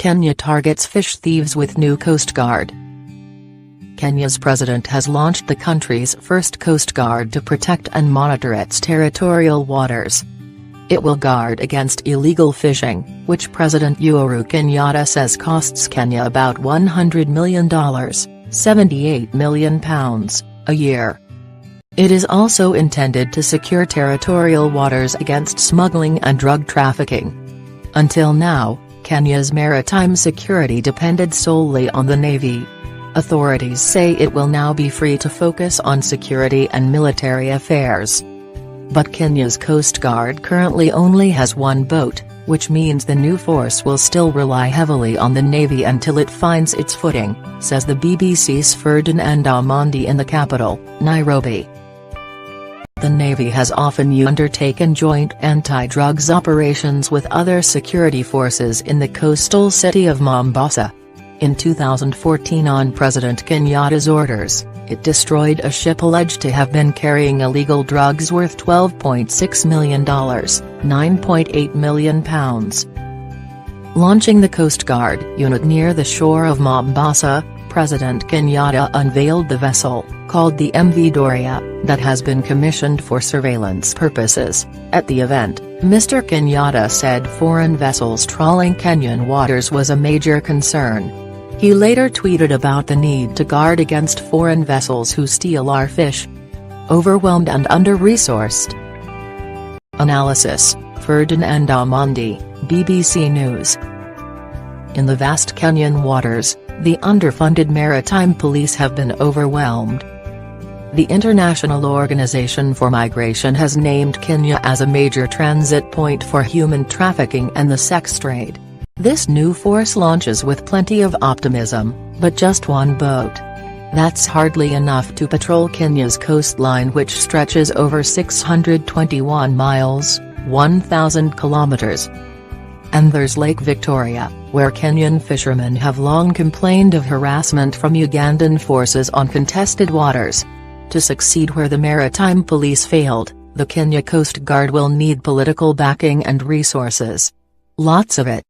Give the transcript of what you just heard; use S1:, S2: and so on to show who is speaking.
S1: Kenya targets fish thieves with new coastguard. Kenya's president has launched the country's first coastguard to protect and monitor its territorial waters. It will guard against illegal fishing, which President Uhuru Kenyatta says costs Kenya about $100 million, £78 million, a year. It is also intended to secure territorial waters against smuggling and drug trafficking. Until now, Kenya's maritime security depended solely on the Navy. Authorities say it will now be free to focus on security and military affairs. But Kenya's Coast Guard currently only has one boat, which means the new force will still rely heavily on the Navy until it finds its footing, says the BBC's Ferdinand Omondi in the capital, Nairobi. The Navy has often undertaken joint anti-drugs operations with other security forces in the coastal city of Mombasa. In 2014, on President Kenyatta's orders, it destroyed a ship alleged to have been carrying illegal drugs worth $12.6 million, £9.8 million. Launching the Coast Guard unit near the shore of Mombasa, President Kenyatta unveiled the vessel, called the MV Doria, that has been commissioned for surveillance purposes. At the event, Mr. Kenyatta said foreign vessels trawling Kenyan waters was a major concern. He later tweeted about the need to guard against foreign vessels who steal our fish. Overwhelmed and under-resourced. Analysis, Ferdinand Omondi, BBC News. In the vast Kenyan waters, the underfunded maritime police have been overwhelmed. The International Organization for Migration has named Kenya as a major transit point for human trafficking and the sex trade. This new force launches with plenty of optimism, but just one boat. That's hardly enough to patrol Kenya's coastline, which stretches over 621 miles, 1,000 kilometers. And there's Lake Victoria, where Kenyan fishermen have long complained of harassment from Ugandan forces on contested waters. To succeed where the maritime police failed, the Kenya Coast Guard will need political backing and resources. Lots of it.